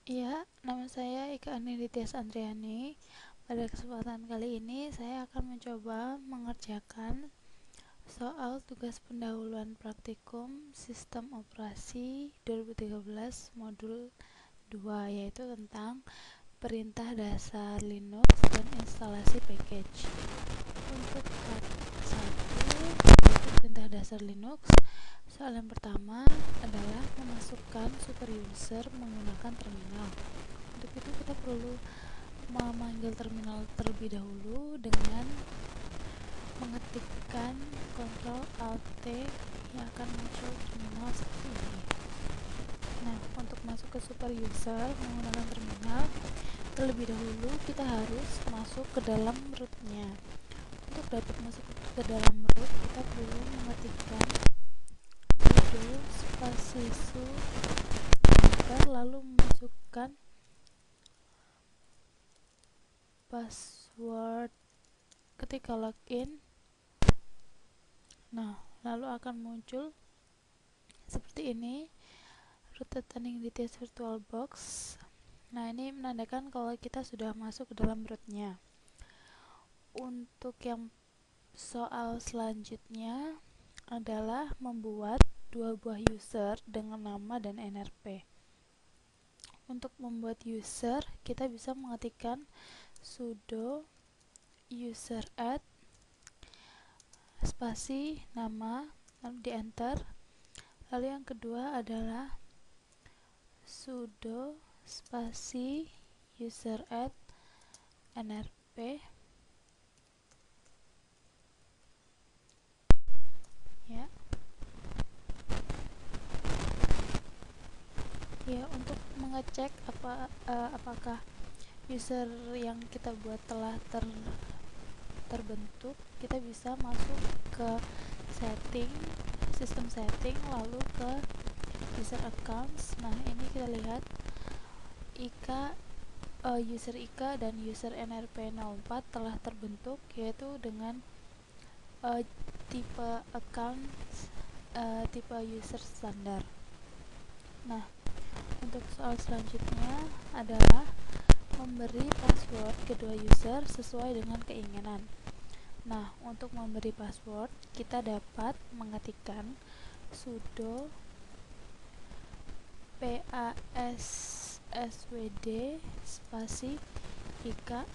Iya, nama saya Ika Aninditias Andriani. Pada kesempatan kali ini saya akan mencoba mengerjakan soal tugas pendahuluan praktikum Sistem Operasi 2013 Modul 2, yaitu tentang perintah dasar Linux dan instalasi package. Untuk part 1, yaitu perintah dasar Linux, soal yang pertama adalah memasukkan super user menggunakan terminal. Untuk itu kita perlu memanggil terminal terlebih dahulu dengan mengetikkan Ctrl Alt T yang akan muncul terminal seperti ini. Nah, untuk masuk ke super user menggunakan terminal, terlebih dahulu kita harus masuk ke dalam rootnya. Untuk dapat masuk ke dalam root, kita perlu mengetikkan sudo spasi su enter, lalu memasukkan password ketika login. Nah, lalu akan muncul seperti ini, root Aninditias VirtualBox. Nah, ini menandakan kalau kita sudah masuk ke dalam rootnya. Untuk yang soal selanjutnya adalah membuat dua buah user dengan nama dan NRP. Untuk membuat user, kita bisa mengetikkan sudo user add spasi nama, lalu di enter. Lalu yang kedua adalah sudo spasi user add nrp. Ya. Ya, untuk mengecek apakah user yang kita buat telah terbentuk, kita bisa masuk ke setting, sistem setting, lalu ke user accounts. Nah, ini kita lihat user IKA dan user NRP04 telah terbentuk, yaitu dengan tipe account tipe user standar. Nah, untuk soal selanjutnya adalah memberi password kedua user sesuai dengan keinginan. Nah, untuk memberi password, kita dapat mengetikkan sudo passwd spasi IKA,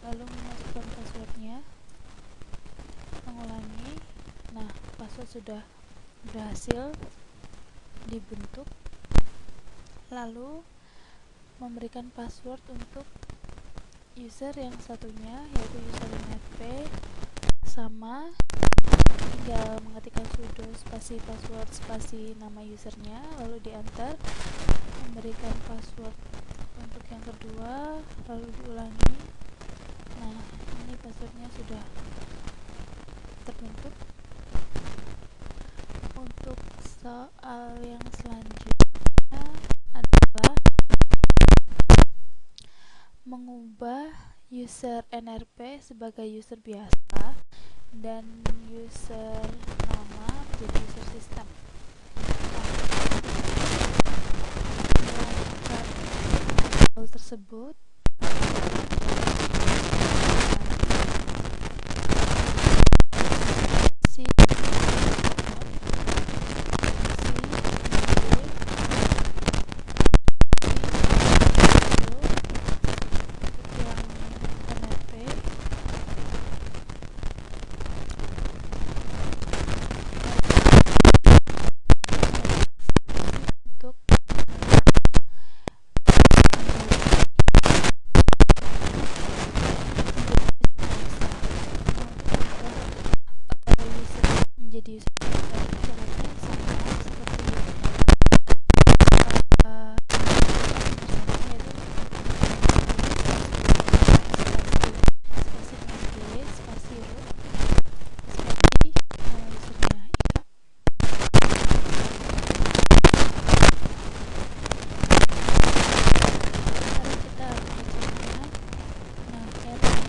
lalu memasukkan passwordnya, mengulangi. Nah, password sudah berhasil dibentuk. Lalu memberikan password untuk user yang satunya, yaitu user NRP, sama, tinggal mengetikkan sudo spasi password spasi nama usernya, lalu di enter. Memberikan password untuk yang kedua, lalu diulangi. Nah, ini passwordnya sudah terbentuk. Untuk soal yang selanjutnya adalah mengubah user NRP sebagai user biasa dan user nama menjadi user sistem. Melakukan hal tersebut, menjadi user syaratnya sama seperti spasi NG spasi root spasi nama usernya IKA. Mari kita kerjakan. Nah, yang pertama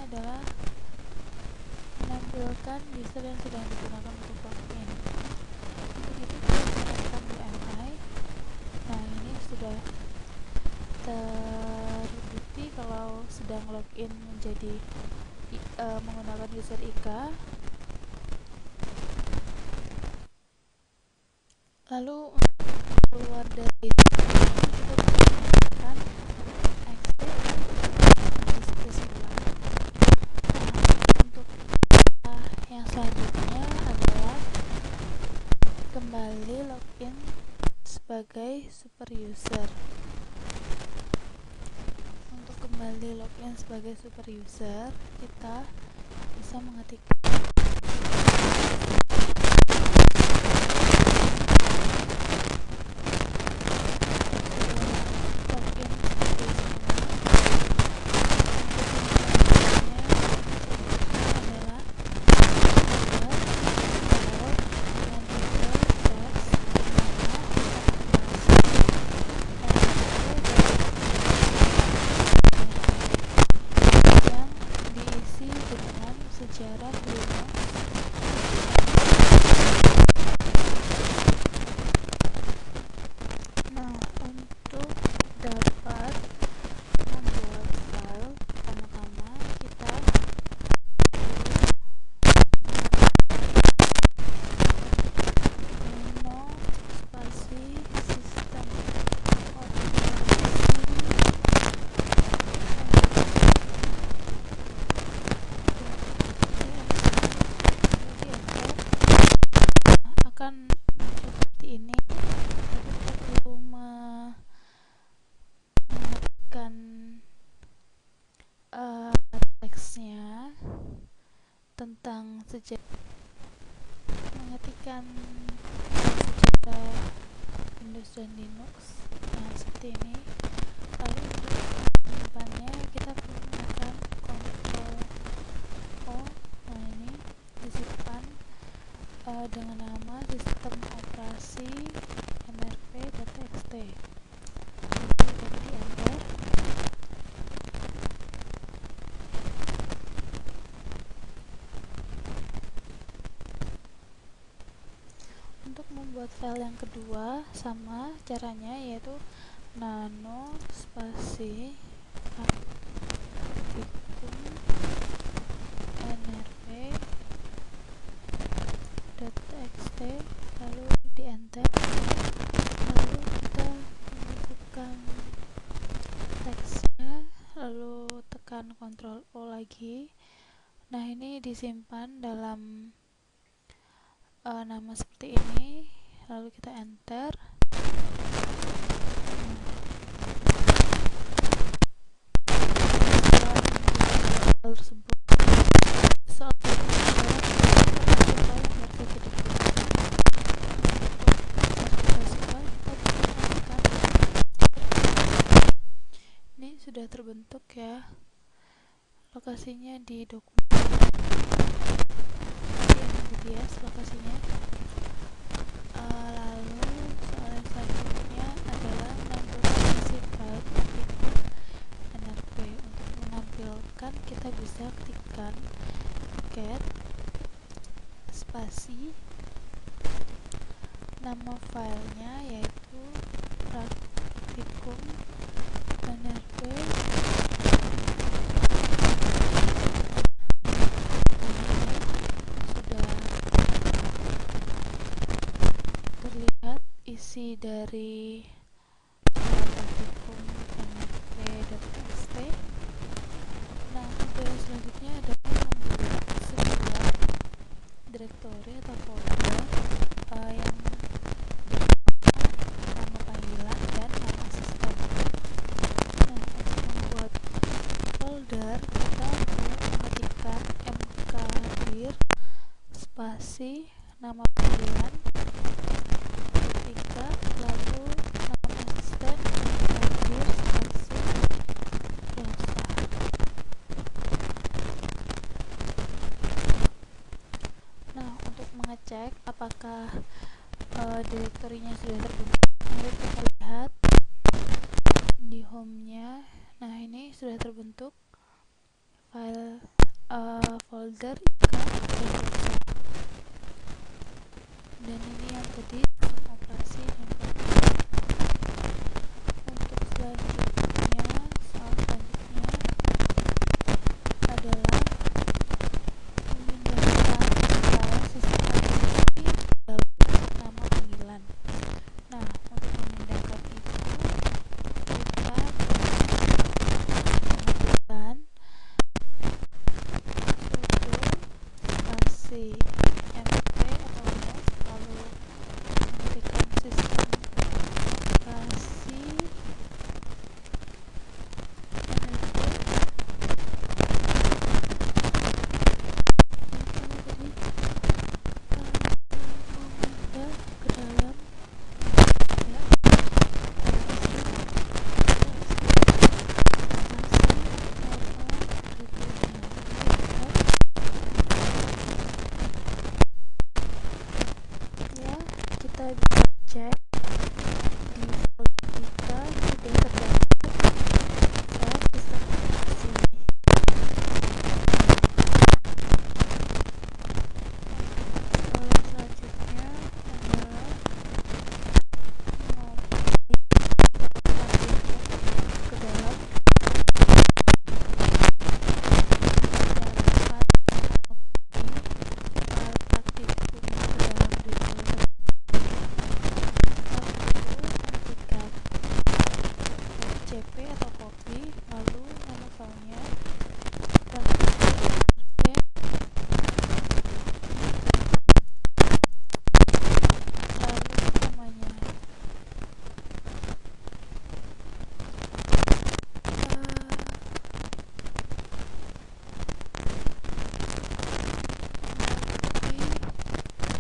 adalah menampilkan user yang sedang digunakan untuk login. Untuk itu kita gunakan UMI. Nah, ini sudah terbukti kalau sedang login menjadi menggunakan user IKA. Lalu untuk keluar dari kita gunakan exit di sebelah. Untuk yang selanjutnya adalah kembali login sebagai super user. Untuk kembali login sebagai super user, kita bisa mengetik sejarah Linux. Nah, untuk dapat membuat file, pertama-tama kita nano spasi sistem akan seperti ini. Kita perlu mengetikkan teksnya tentang mengetikkan sejarah Windows dan Linux. Nah, seperti ini. Lalu untuk menyimpannya kita perlu menggunakan Ctrl O. Nah, ini disimpan dengan nama sistem operasi nrp.txt. Jadi di enter. Untuk membuat file yang kedua sama caranya, yaitu nano spasi praktikum nrp.txt, lalu di enter. Lalu kita masukkan teksnya, lalu tekan Ctrl O lagi. Nah, ini disimpan dalam nama seperti ini, lalu kita enter. File tersebut ini sudah terbentuk ya, lokasinya di dokumen. Ini lokasinya. Lalu soal selanjutnya adalah menampilkan isi file praktikum nrp. Untuk menampilkan, kita bisa ketikkan cat spasi nama filenya, yaitu praktikum nrp. Isi dari praktikum nrp.txt. Nah, untuk yang selanjutnya adalah membuat sebuah direktori atau folder yang nama panggilan dan nama sistem. Nah, untuk membuat folder, kita perlu mengetikkan mkdir spasi nama panggilan, lalu nama asisten mkdir spasi biasa. Nah, untuk mengecek apakah direktorinya sudah terbentuk, mari kita lihat di home-nya. Nah, ini sudah terbentuk file folder IKA Microsoft. Dan ini yang tadi operasi dan untuk selanjutnya, soal selanjutnya adalah memindahkan file sistem aplikasi dalam nama panggilan. Nah, untuk memindahkan itu kita mengetikkan sudo spasi mp atau mouse, lalu mengetikkan sistem aplikasi kita bisa cek di folder kita sudah terdapat file sistem aplikasi. Lalu selanjutnya adalah mengcopy ke dalam cp atau copy, lalu nama filenya lalu namanya.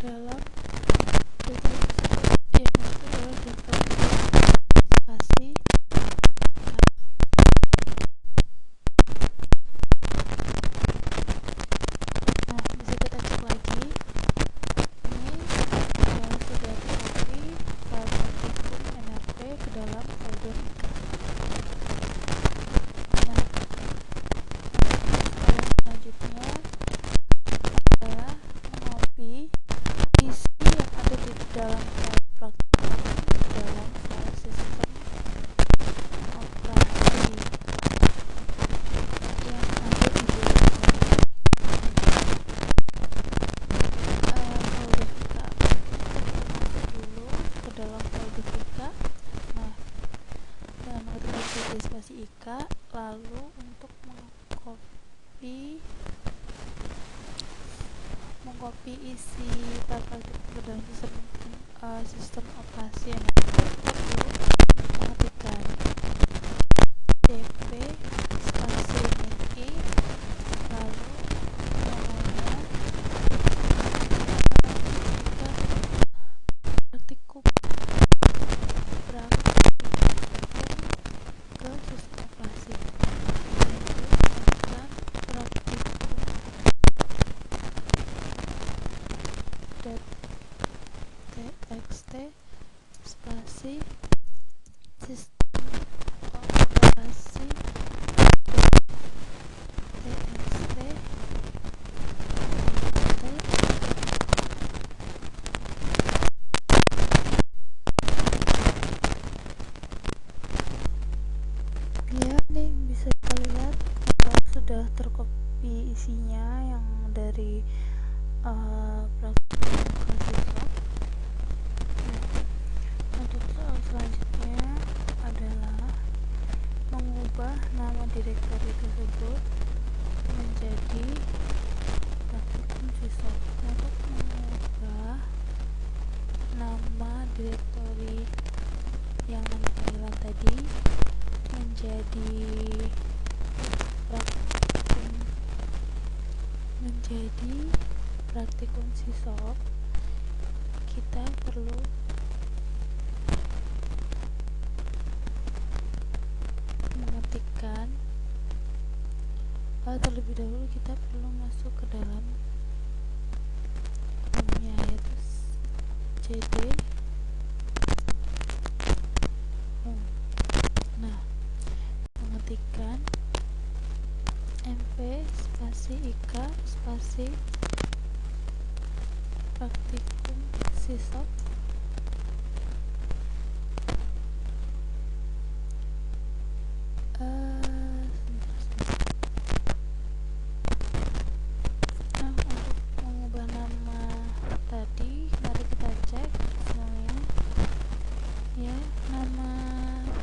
Dalam spasi. Nah, bisa kita cek lagi. Ini sudah tercopy file praktikum nrp ke dalam folder IKA. Nah, selanjutnya adalah mengcopy isi yang ada di dalam file praktikum ke dalam file sistem operasi yang ada di dalam folder IKA. Masuk dulu ke dalam folder IKA. Nah, dengan mengetikkan sudo spasi IKA, lalu untuk mengcopy isi file praktikum ke dalam sistem operasi yang perlu mengetikkan cp spasi -i, lalu namanya praktikum ke sistem operasi, yaitu mengetikkan praktikum.txt spasi sistem operasi txt ya. Ini bisa kita lihat sudah tercopy isinya yang dari praktikum Microsoft. Untuk soal selanjutnya adalah mengubah nama direktori tersebut menjadi praktikum sisop. Untuk mengubah nama direktori yang nama panggilan tadi menjadi praktikum sisop, kita perlu mengetikkan terlebih dahulu kita perlu masuk ke dalam namanya, yaitu cd home. Nah, mengetikkan mp spasi ika spasi praktikum sisop untuk mengubah nama tadi, mari kita cek semuanya ya. Nama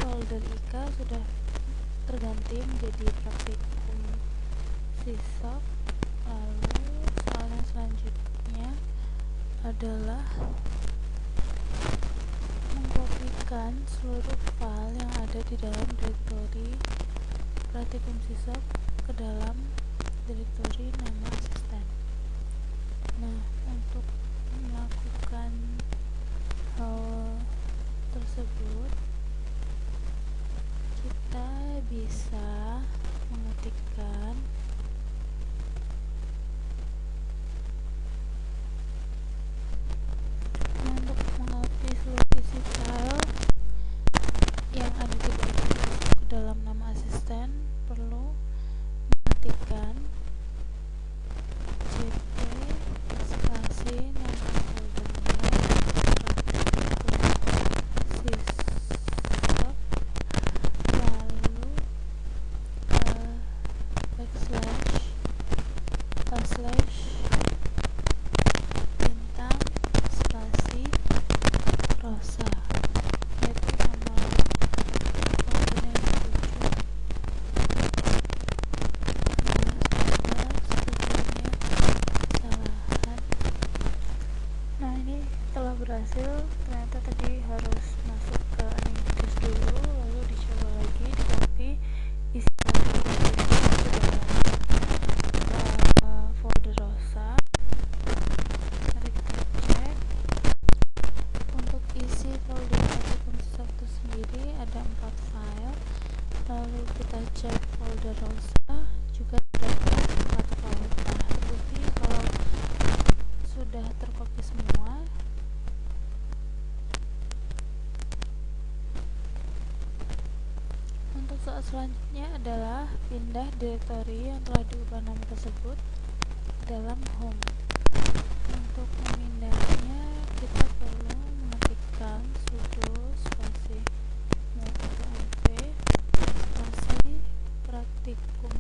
folder ika sudah terganti menjadi praktikum sisop. Lalu soal yang selanjutnya adalah mengkopikan seluruh file yang ada di dalam direktori praktikum sisop ke dalam direktori nama asisten. Nah, untuk melakukan hal tersebut kita bisa mengetikkan untuk mengcopy seluruh isi file yang ada di dalam nama asisten, perlu mengetikkan cp spasi nama foldernya sisop, lalu backslash bintang spasi rosa, yaitu nama folder yang dituju. Nah, ini telah berhasil. Ternyata tadi harus masuk ke Anindicast dulu, lalu dicoba lagi, di copy isi folder rosa. Mari kita cek. Untuk isi folder praktikum sisop itu sendiri ada 4 file. Lalu kita cek folder rosa juga terdapat 4 file. Nah, terbukti kalau sudah terkopi semua. Untuk soal selanjutnya adalah pindah direktori yang telah diubah nama tersebut dalam home. Untuk memindahnya kita perlu mengetikkan sudo spasi mp spasi praktikum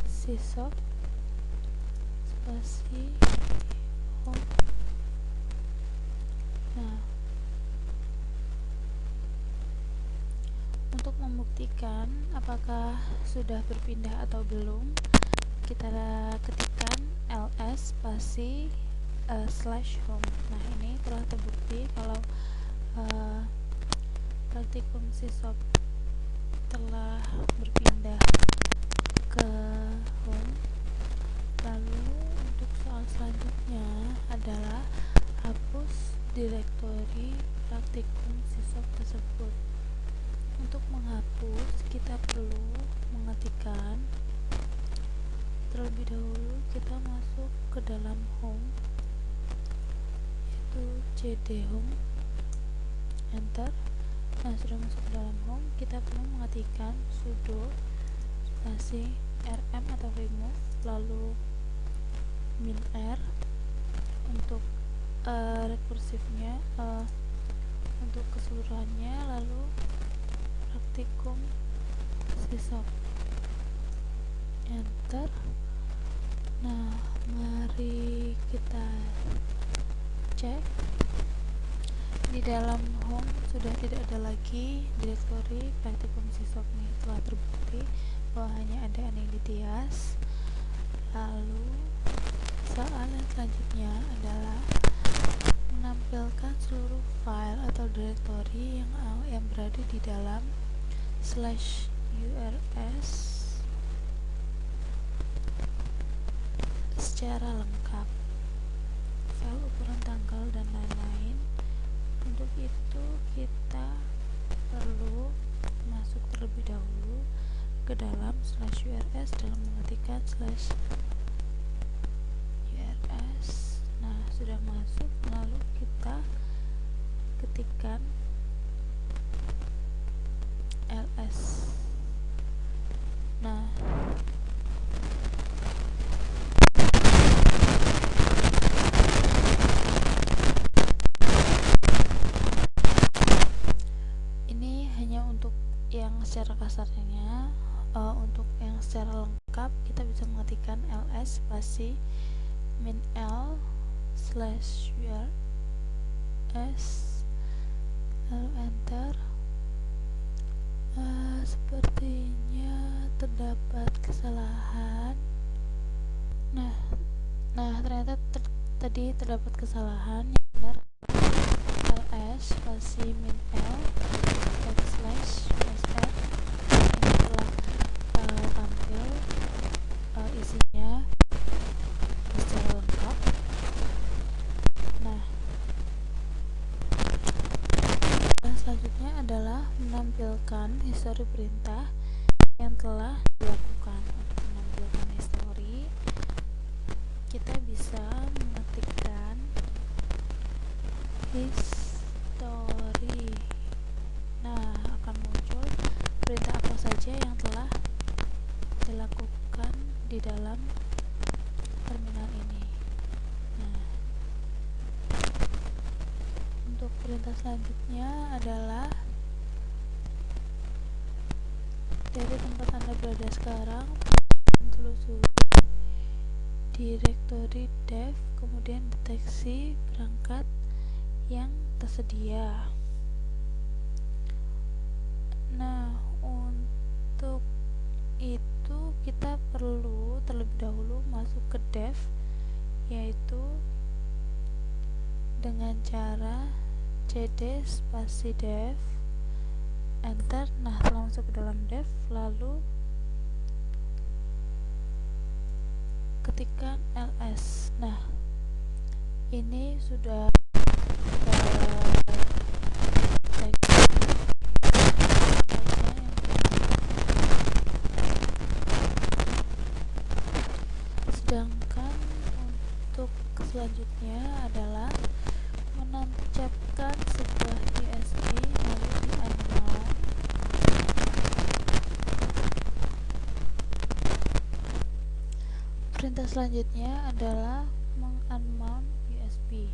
sisop spasi home. Nah, untuk membuktikan apakah sudah berpindah atau belum, kita ketikkan ls spasi /home. Nah, ini telah terbukti kalau praktikum sisop telah berpindah ke home. Lalu untuk soal selanjutnya adalah hapus direktori praktikum sisop tersebut. Untuk menghapus kita perlu mengetikkan, terlebih dahulu kita masuk ke dalam home, yaitu cd home, enter. Nah, sudah masuk ke dalam home, kita perlu mengetikkan sudo spasi rm atau remove, lalu -r untuk rekursifnya, untuk keseluruhannya, lalu praktikum sisop, enter. Nah, mari kita cek. Di dalam home sudah tidak ada lagi direktori praktikum sisop. Ini telah terbukti bahwa hanya ada Anindicast. Lalu soal yang selanjutnya adalah menampilkan seluruh file atau direktori yang berada di dalam /urs secara lengkap, file ukuran tanggal dan lain-lain. Untuk itu kita perlu masuk terlebih dahulu ke dalam /urs dalam mengetikkan /urs. Nah, sudah masuk, lalu kita ketikkan ls. Nah, untuk yang secara lengkap kita bisa mengetikkan ls spasi min l slash urs lalu enter. Sepertinya terdapat kesalahan. Ternyata tadi terdapat kesalahan. Yang benar ls spasi min l backslash usr. Ini telah tampil isinya secara lengkap. Selanjutnya adalah menampilkan histori perintah yang telah dilakukan. Untuk menampilkan histori, kita bisa mengetikkan histori. Akan muncul perintah apa saja yang telah dilakukan di dalam terminal ini. Untuk perintah selanjutnya adalah dari tempat Anda berada sekarang, telusuri direktori dev, kemudian deteksi perangkat yang tersedia. Untuk itu kita perlu terlebih dahulu masuk ke dev, yaitu dengan cara cd spasi dev enter. Setelah masuk ke dalam dev, lalu ketikkan ls. Ini sudah sedangkan untuk selanjutnya adalah menancapkan sebuah USB lalu di unmount. Perintah selanjutnya adalah mengunmount USB.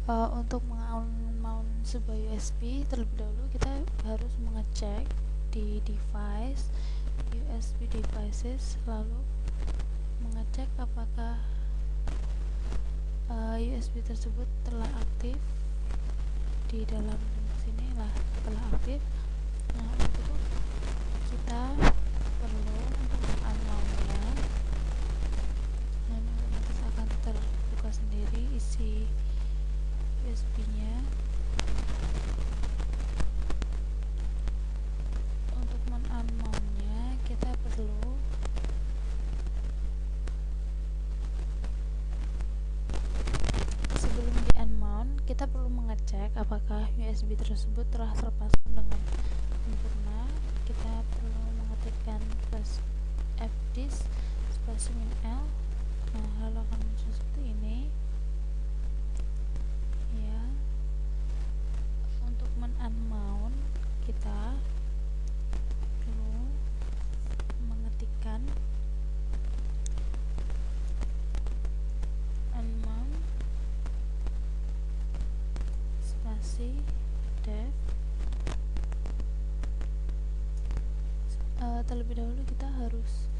Untuk mengunmount sebuah USB, terlebih dahulu kita harus mengecek di device USB devices, lalu mengecek apakah USB tersebut telah aktif di dalam sini. Telah aktif. Untuk itu kita perlu untuk mengunmountnya. Otomatis akan terbuka sendiri isi USB-nya. Untuk mengunmountnya kita perlu kita perlu mengecek apakah USB tersebut telah terpasang dengan sempurna. Kita perlu mengetikkan fdisk spasi min l. Lalu akan muncul seperti ini. Untuk menunmount kita perlu mengetikkan unmount spasi dev. Terlebih dahulu kita harus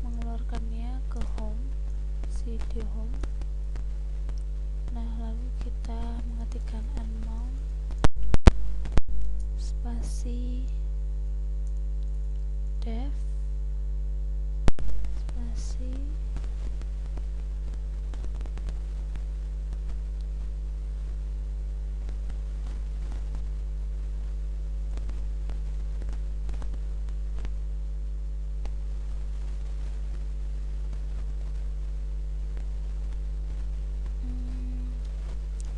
mengeluarkannya ke home, cd home. Lalu kita mengetikkan unmount spasi dev spasi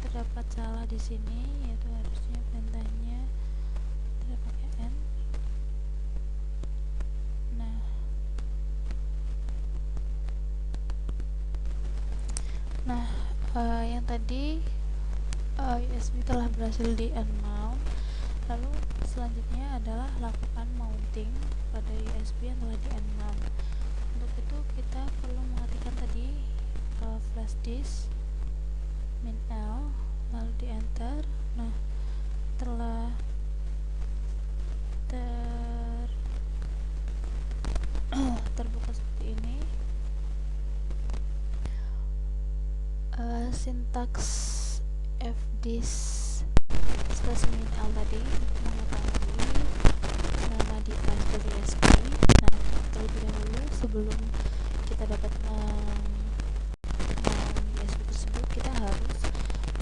terdapat salah di sini, yaitu harusnya perintahnya tidak pakai n. Yang tadi USB telah berhasil di unmount. Lalu selanjutnya adalah lakukan mounting pada USB yang telah di unmount. Untuk itu kita perlu mengetikkan tadi flash disk min l lalu di enter. Setelah sintaks fdis spesimen L tadi untuk mengetahui nama device dari USB. Nah, terlebih dahulu sebelum kita dapat USB tersebut, kita harus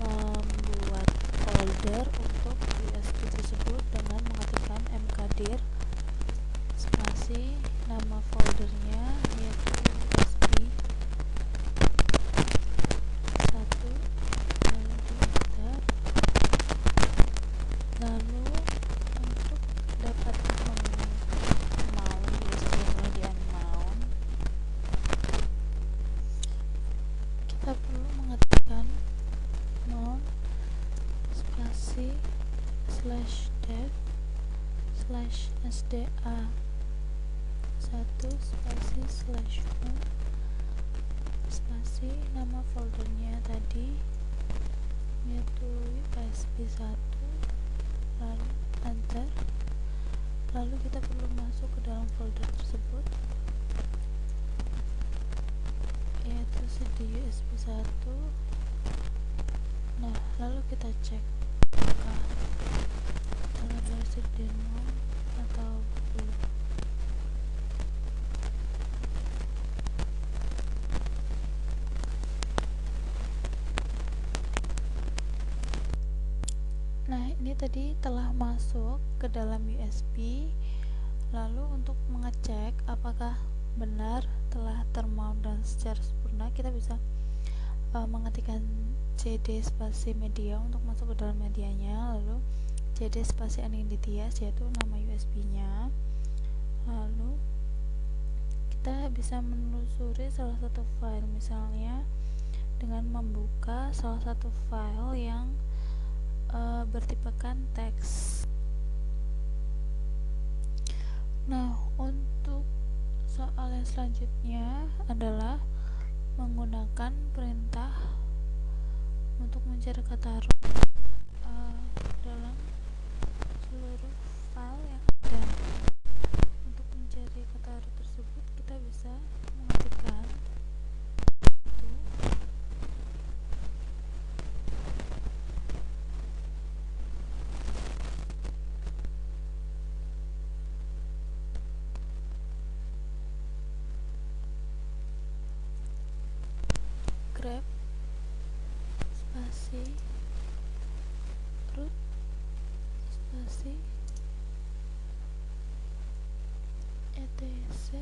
membuat folder untuk USB tersebut dengan mengetikkan mkdir spasi nama foldernya yaitu USB 1, lalu di enter. Lalu untuk dapat mount USB kemudian mount, kita perlu mengetikkan mount spasi /dev /sda 1 spasi /home spasi nama foldernya tadi yaitu USB 1, lalu enter. Lalu kita perlu masuk ke dalam folder tersebut yaitu CD USB 1. Nah, lalu kita cek apakah telah berhasil demo atau belum. Nah, ini tadi telah masuk ke dalam USB. Lalu untuk mengecek apakah benar telah termount dan secara sempurna, kita bisa mengetikkan cd spasi media untuk masuk ke dalam medianya, lalu cd spasi unidentias yaitu nama USB-nya. Lalu kita bisa menelusuri salah satu file, misalnya dengan membuka salah satu file yang bertipekan teks. Nah, untuk soal yang selanjutnya adalah menggunakan perintah untuk mencari kata root dalam seluruh file yang ada. Untuk mencari kata root tersebut, kita bisa mengetikkan itu grep spasi root spasi etc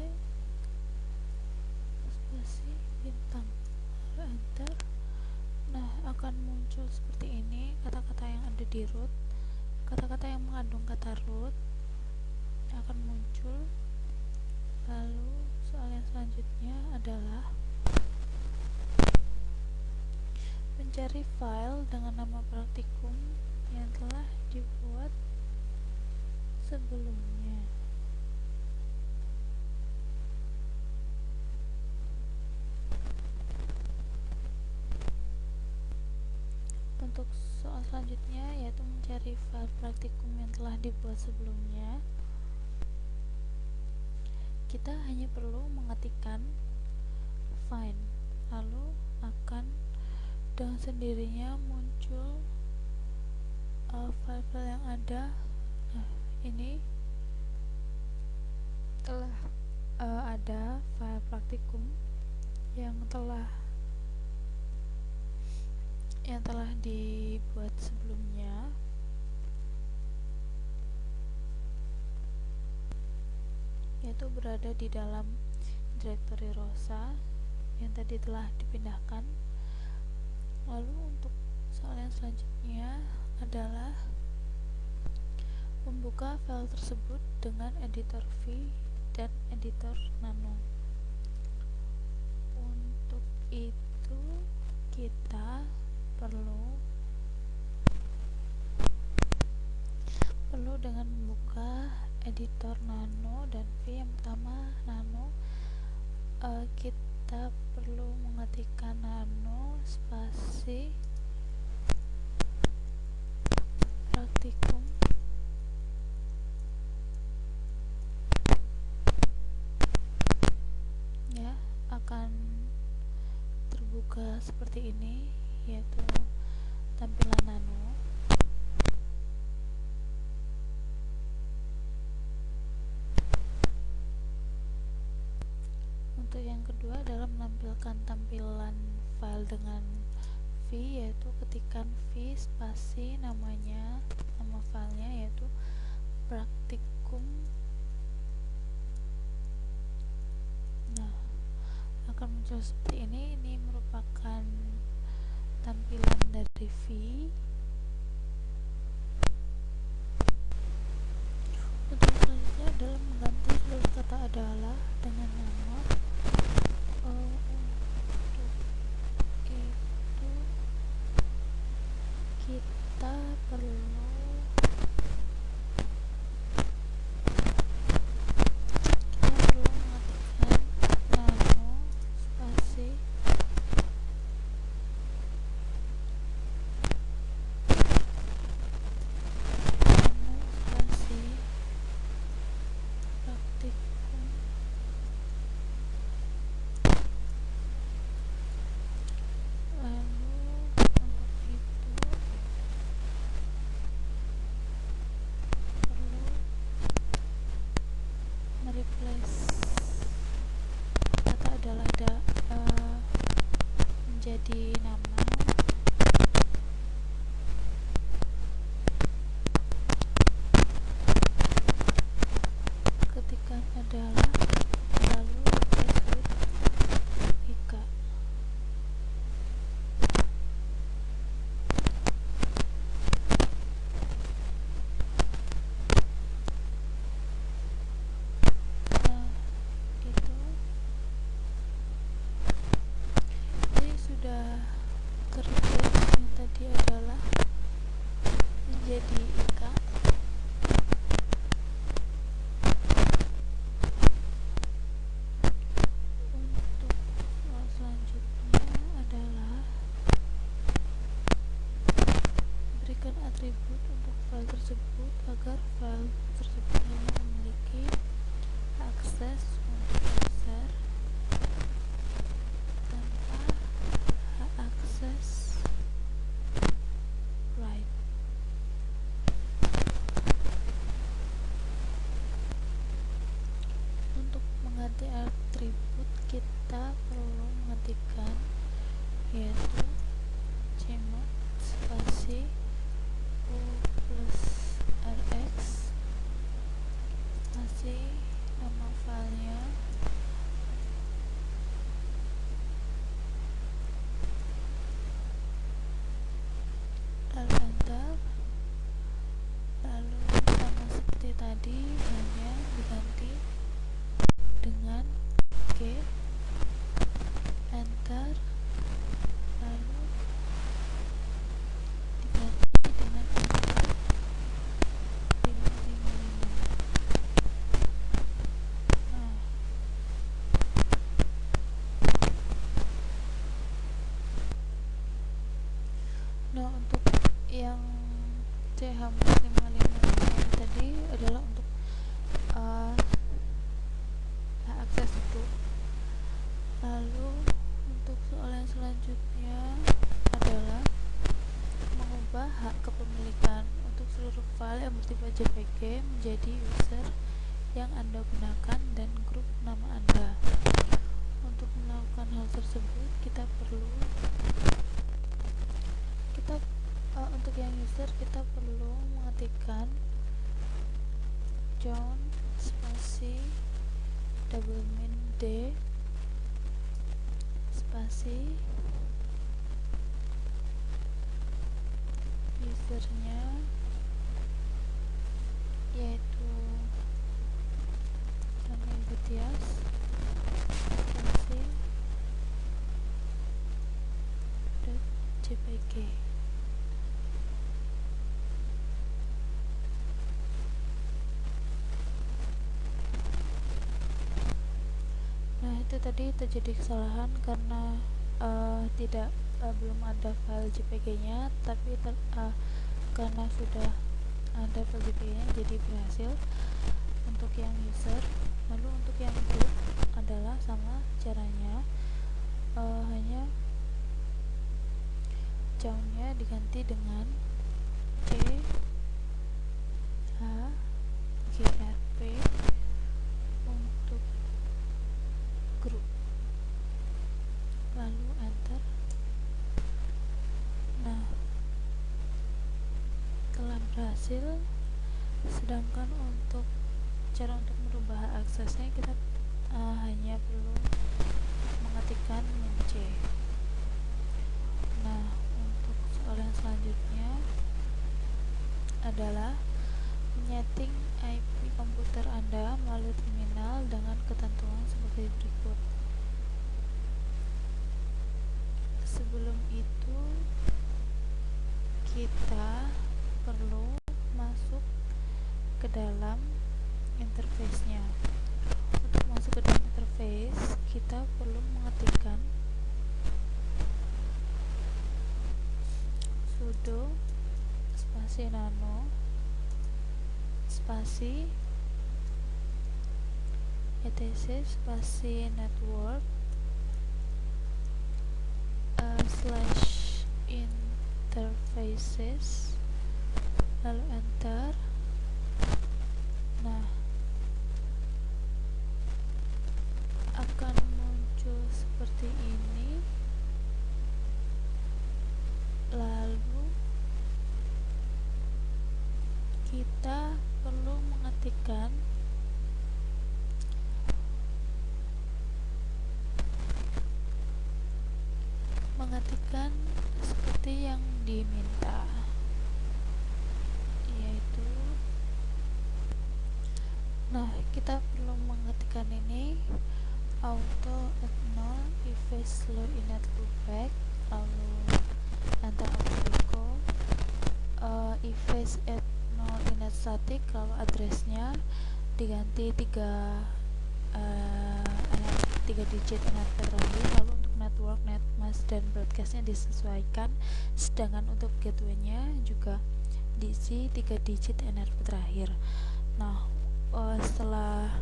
spasi bintang, lalu enter. Nah, akan muncul seperti ini kata-kata yang ada di root. Kata-kata yang mengandung kata root akan muncul. Lalu soal yang selanjutnya adalah mencari file dengan nama praktikum yang telah dibuat sebelumnya. Untuk soal selanjutnya yaitu mencari file praktikum yang telah dibuat sebelumnya. Kita hanya perlu mengetikkan find, lalu akan dengan sendirinya muncul file-file yang ada. Nah, ini telah ada file praktikum yang telah dibuat sebelumnya. Yaitu berada di dalam directory Rosa yang tadi telah dipindahkan. Lalu untuk soal yang selanjutnya adalah membuka file tersebut dengan editor V dan editor Nano. Untuk itu kita perlu dengan membuka editor Nano dan V. Yang pertama Nano, kita perlu mengetikkan Nano spasi praktikum ya, akan terbuka seperti ini yaitu tampilan nano. Untuk yang kedua adalah menampilkan tampilan file dengan v, yaitu ketikkan v spasi nama filenya yaitu praktikum. Nah, akan muncul seperti ini merupakan tampilan dari v. Untuk selanjutnya adalah mengganti seluruh kata adalah dengan nama. Untuk itu kita perlu mengetikkan nano spasi praktikum, lalu untuk itu perlu mereplace kata adalah menjadi nama. Ketikkan adalah lalu replace with Ika. Nah, itu ini sudah terreplace yang tadi adalah menjadi Ika. Untuk selanjutnya adalah berikan atribut untuk file tersebut agar file tersebut hanya memiliki akses untuk user tanpa hak akses write. Untuk mengganti atribut kita perlu mengetikkan yaitu cmod spasi u plus rx spasi nama filenya, lalu enter, lalu sama seperti tadi hanya diganti dengan G, enter, lalu diganti dengan angka 555. Nah, untuk yang CH-555 tadi adalah untuk hak akses itu. Lalu untuk soal yang selanjutnya adalah mengubah hak kepemilikan untuk seluruh file yang bertipe JPG menjadi user yang Anda gunakan dan grup nama Anda. Untuk melakukan hal tersebut kita untuk yang user kita perlu mengetikkan John spasi double min D spasi usernya yaitu Daniel Butias spasi .jpg. Nah, itu tadi terjadi kesalahan karena belum ada file JPG-nya, tapi karena sudah ada file JPG-nya jadi berhasil untuk yang user. Lalu untuk yang group adalah sama caranya, hanya countnya diganti dengan CHGRP untuk grup, lalu enter. Nah, telah berhasil. Sedangkan untuk cara untuk merubah aksesnya kita hanya perlu mengetikkan -c. Nah, untuk soal yang selanjutnya adalah menyeting IP komputer Anda melalui terminal dengan ketentuan sebagai berikut. Sebelum itu kita perlu masuk ke dalam interface-nya. Untuk masuk ke dalam interface, kita perlu mengetikkan sudo spasi nano spasi etc spasi network slash interfaces, lalu enter. Nah, akan muncul seperti ini. Lalu kita perlu mengetikkan seperti yang diminta, yaitu kita perlu mengetikkan ini auto at 0 efface slow inet loopback, lalu enter auto echo, efface at 0 inet static, lalu addressnya diganti 3 digit NRP terakhir, lalu untuk network, netmask, dan broadcastnya disesuaikan, sedangkan untuk gateway-nya juga diisi 3 digit NRP terakhir. Nah, setelah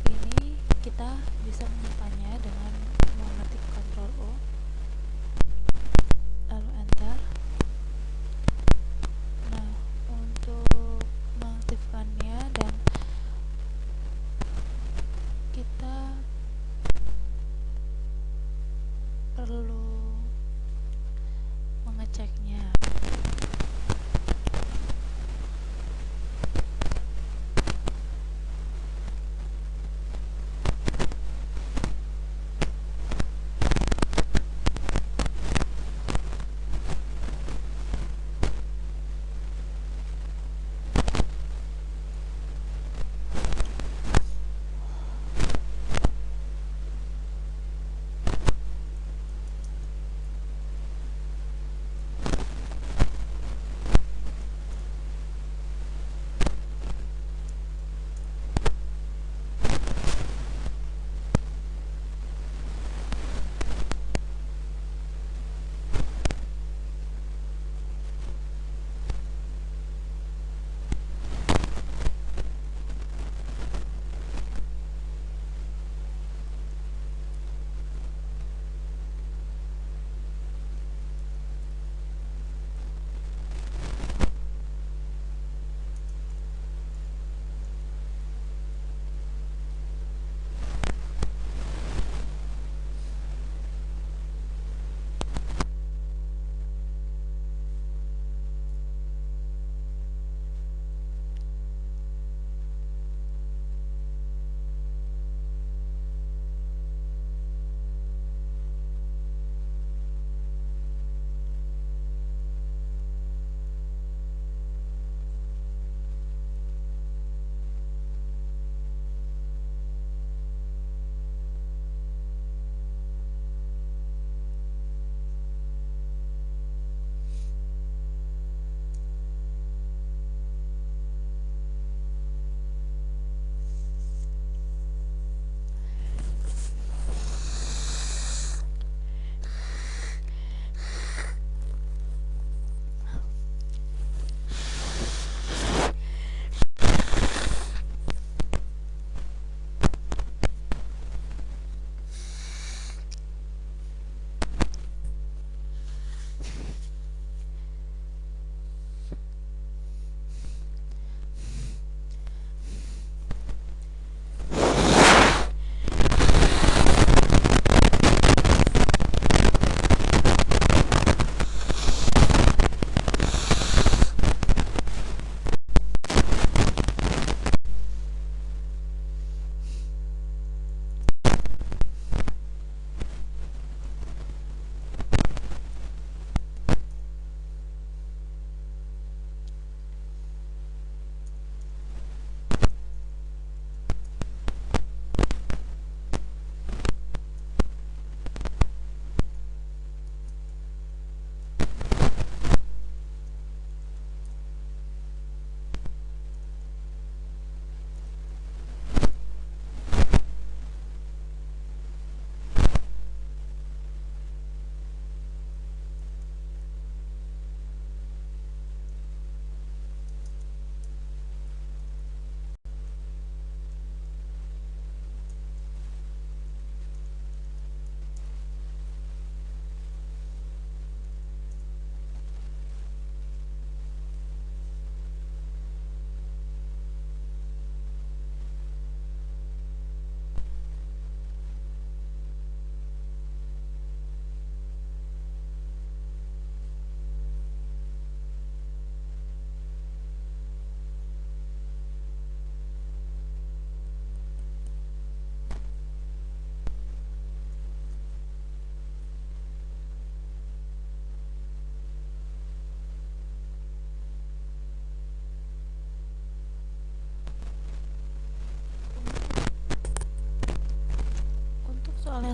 ini kita bisa menyimpannya dengan mengetik Ctrl O lalu enter. Nah, untuk mengaktifkannya dan kita perlu mengeceknya.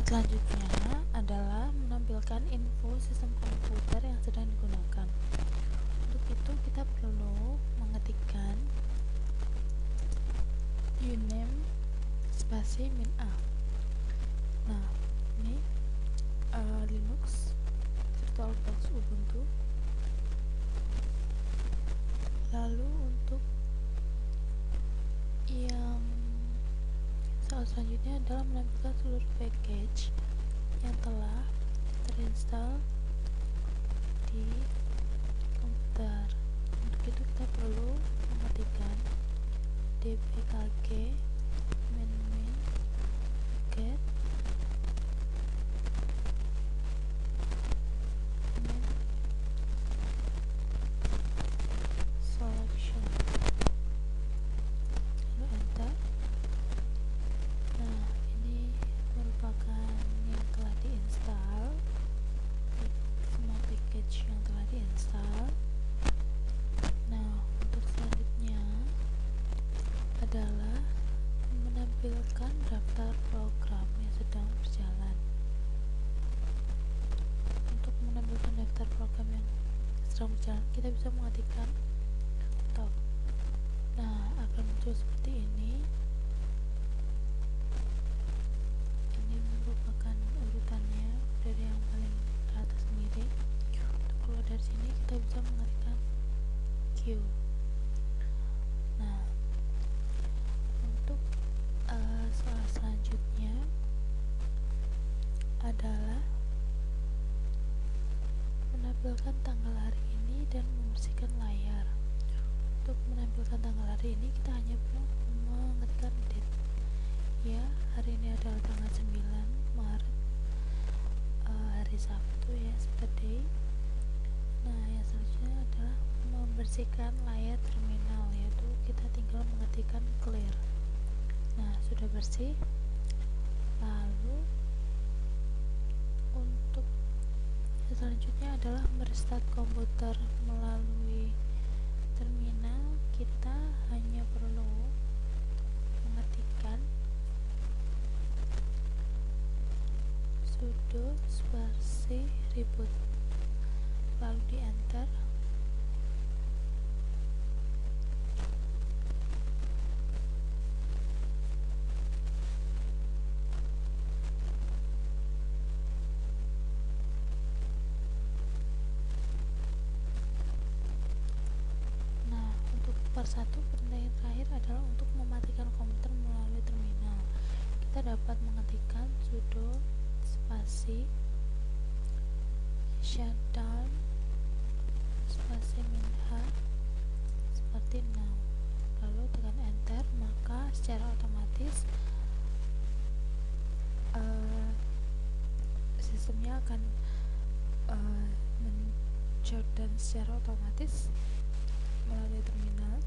selanjutnya adalah menampilkan info sistem komputer yang sedang digunakan. Untuk itu kita perlu mengetikkan uname spasi min a. Nah, ini Linux VirtualBox Ubuntu. Lalu untuk yang soal selanjutnya adalah menampilkan seluruh package yang telah terinstall di komputer. Untuk itu kita perlu mengetikkan dpkg min get min selection, lalu enter. Nah, ini merupakan yang telah diinstal, semua package yang telah diinstal. Nah, untuk selanjutnya adalah menampilkan daftar program yang sedang berjalan. Untuk menampilkan daftar program yang sedang berjalan, kita bisa mengetikkan top. Nah, akan muncul seperti ini. Ini merupakan urutannya dari yang paling ke atas sendiri. Untuk keluar dari sini, kita bisa mengetikkan Q. Nah, untuk soal selanjutnya adalah menampilkan tanggal hari ini dan membersihkan layar. Untuk menampilkan tanggal hari ini, kita hanya perlu mengetikkan date. Ya, hari ini adalah tanggal 9 Maret, hari Sabtu ya, Saturday. Nah, yang selanjutnya adalah membersihkan layar terminal, yaitu kita tinggal mengetikkan clear. Nah, sudah bersih. Lalu untuk yang selanjutnya adalah merestart komputer melalui terminal. Kita hanya perlu mengetikkan sudo spasi reboot, lalu di enter. Nah, untuk part 1 perintah yang terakhir adalah untuk mematikan komputer melalui terminal. Kita dapat mengetikkan sudo spasi shutdown spasi minha seperti now, lalu tekan enter, maka secara otomatis sistemnya akan men-shutdown secara otomatis melalui terminal.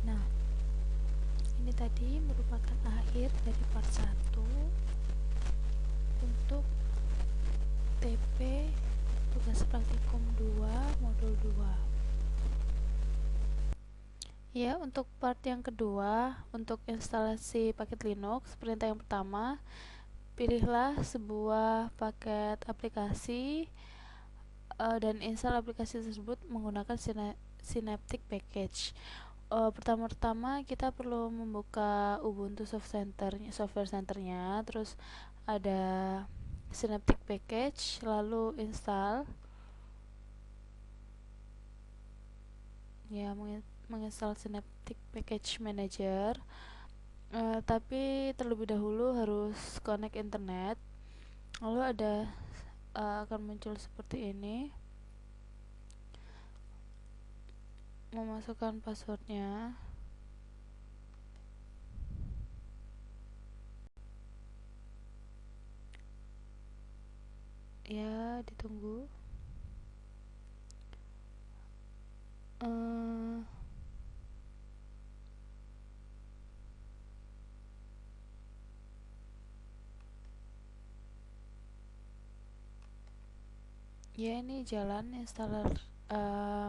Nah, ini tadi merupakan akhir dari part 1 untuk TP tugas praktikum 2 modul 2. Ya, untuk part yang kedua, untuk instalasi paket Linux, perintah yang pertama, pilihlah sebuah paket aplikasi dan install aplikasi tersebut menggunakan Synaptic Package. Pertama-tama kita perlu membuka Ubuntu software centernya, terus ada Synaptic Package, lalu install. Ya, menginstal Synaptic Package Manager. Tapi terlebih dahulu harus connect internet. Lalu ada akan muncul seperti ini, memasukkan passwordnya. Ya, ditunggu. Ya, ini jalan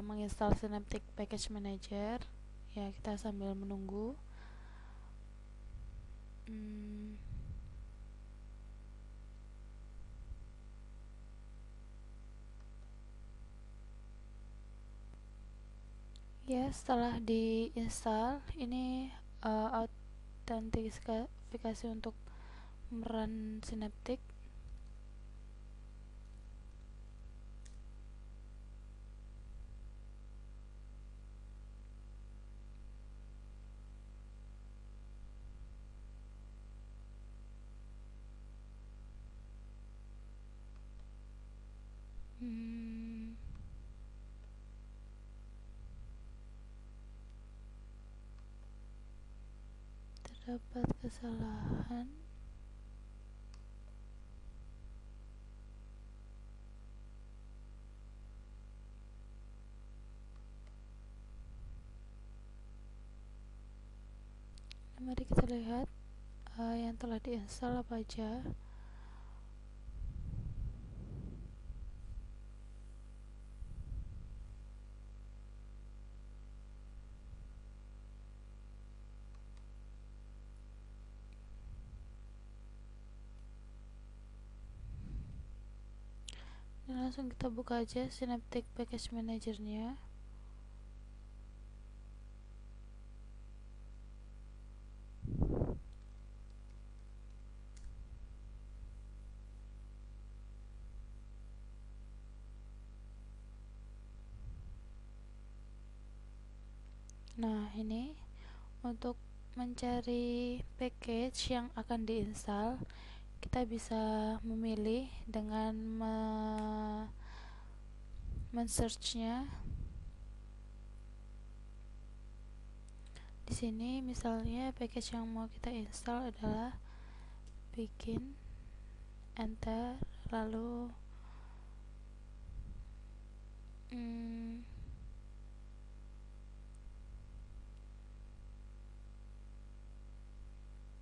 menginstal Synaptic Package Manager. Ya, kita sambil menunggu. Ya, setelah diinstal ini autentikasi untuk merun Synaptic. Terdapat kesalahan. Mari kita lihat yang telah diinstal apa aja. Dan langsung kita buka aja Synaptic Package Manager-nya. Nah, ini untuk mencari package yang akan diinstal, kita bisa memilih dengan men-search-nya. Di sini misalnya package yang mau kita install adalah bikin, enter, lalu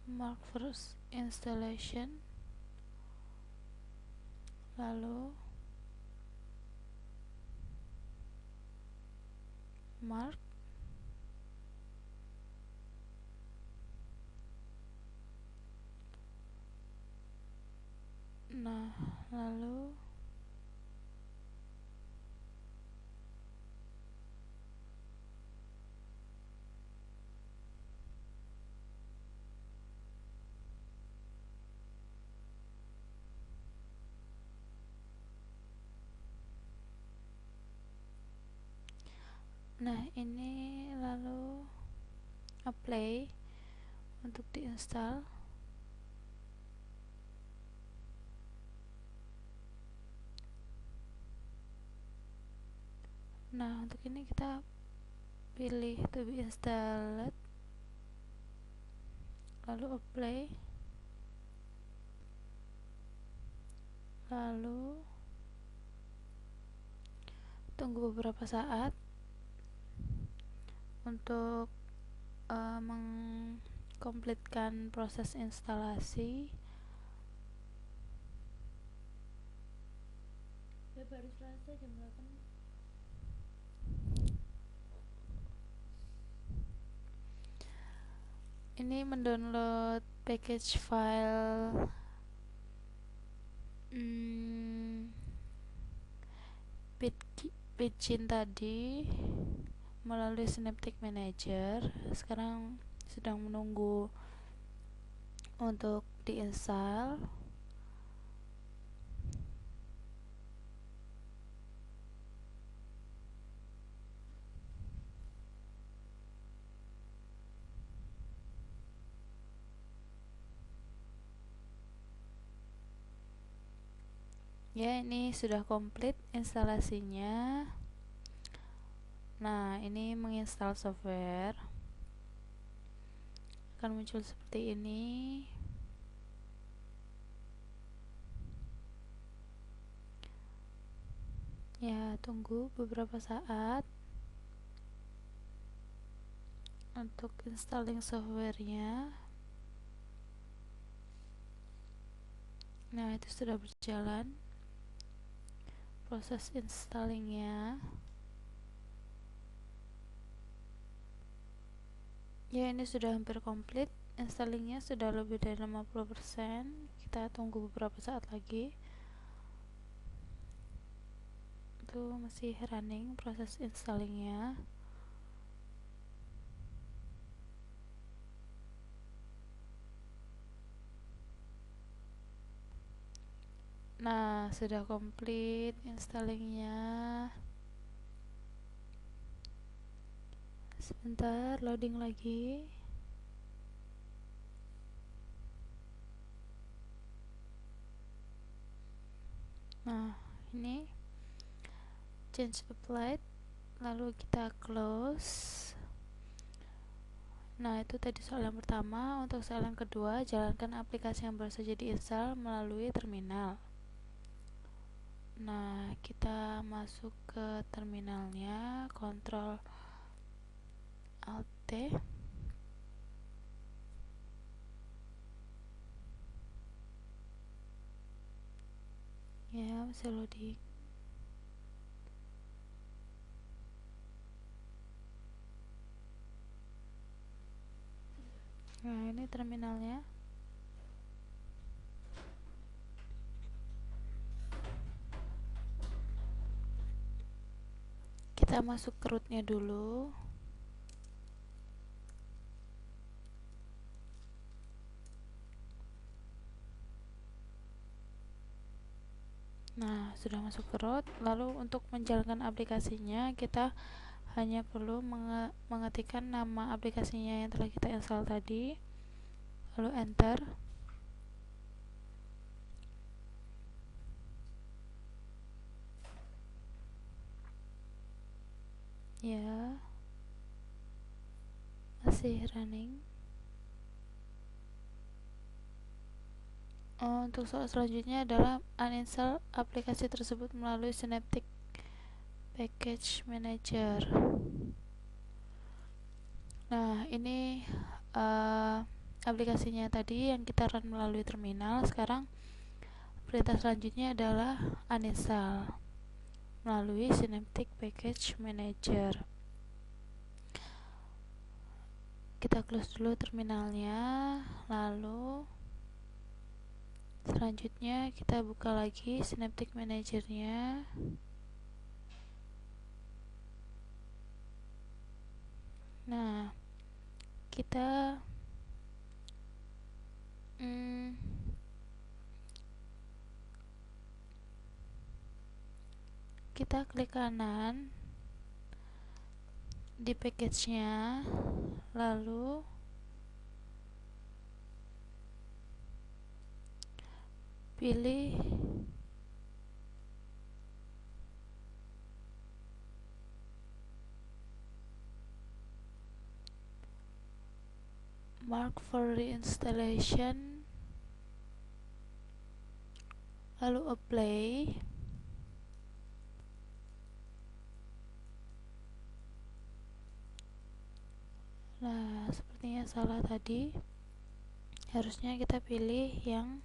mark first installation, lalu mark. Nah, lalu ini lalu apply untuk diinstal. Nah, untuk ini kita pilih to be installed, lalu apply, lalu tunggu beberapa saat untuk mengkomplitkan proses instalasi. Baru Selasa jam 8. Ini mendownload package file Pidgin tadi melalui Synaptic Manager. Sekarang sedang menunggu untuk diinstal. Ya, ini sudah komplit instalasinya. Nah, ini menginstal software. Akan muncul seperti ini. Ya, tunggu beberapa saat untuk installing softwarenya. Nah, itu sudah berjalan proses installingnya. Ya, ini sudah hampir komplit. Installingnya sudah lebih dari 50%. Kita tunggu beberapa saat lagi. Itu masih running proses installingnya. Nah, sudah komplit installingnya. Sebentar, loading lagi. Nah, ini change applied, lalu kita close. Nah, itu tadi soal yang pertama. Untuk soal yang kedua, jalankan aplikasi yang baru saja diinstal melalui terminal. Nah, kita masuk ke terminalnya, Ctrl Alt T. Ya, masih loading. Nah, ini terminalnya. Kita masuk ke rootnya dulu. Nah, sudah masuk ke root. Lalu untuk menjalankan aplikasinya, kita hanya perlu mengetikkan nama aplikasinya yang telah kita install tadi, lalu enter. Ya, masih running. Untuk soal selanjutnya adalah uninstall aplikasi tersebut melalui Synaptic Package Manager. Nah, ini aplikasinya tadi yang kita run melalui terminal. Sekarang perintah selanjutnya adalah uninstall melalui Synaptic Package Manager. Kita close dulu terminalnya, lalu selanjutnya kita buka lagi Synaptic Manager-nya. Nah, kita klik kanan di package-nya, lalu pilih mark for reinstallation, lalu apply. Nah, sepertinya salah tadi. Harusnya kita pilih yang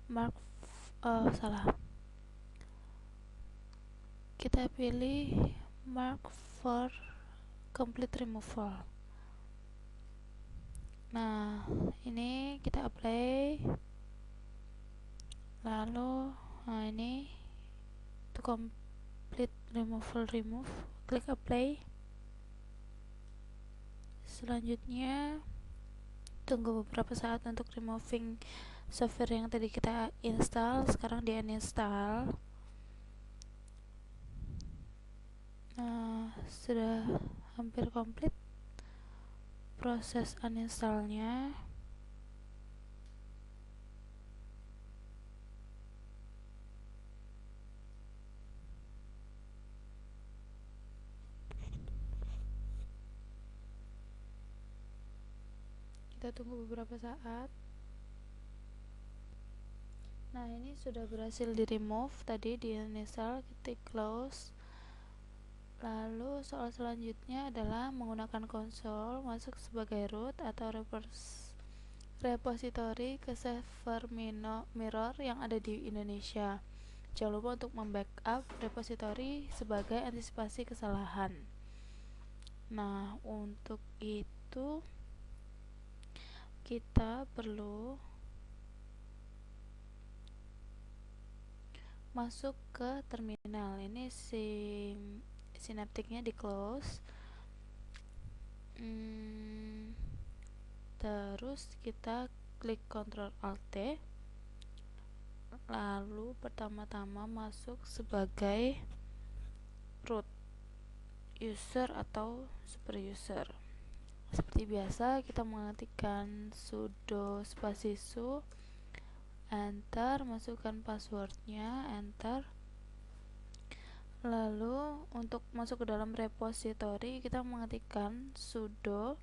mark salah. Kita pilih mark for complete removal. Nah, ini kita apply. Lalu, nah ini to complete removal, klik apply. Selanjutnya tunggu beberapa saat untuk removing software yang tadi kita install. Sekarang di uninstall. Nah, sudah hampir komplit proses uninstallnya. Kita tunggu beberapa saat. Nah, ini sudah berhasil di remove tadi, di uninstall. Ketik close. Lalu soal selanjutnya adalah menggunakan konsol masuk sebagai root atau repository ke server mirror yang ada di Indonesia. Jangan lupa untuk membackup repository sebagai antisipasi kesalahan. Nah, untuk itu kita perlu masuk ke terminal. Ini Synaptic-nya di close. Terus kita klik Ctrl Alt T. lalu pertama-tama masuk sebagai root user atau super user. Seperti biasa, kita mengetikkan sudo spasi su, enter, masukkan passwordnya, enter. Lalu untuk masuk ke dalam repository, kita mengetikkan sudo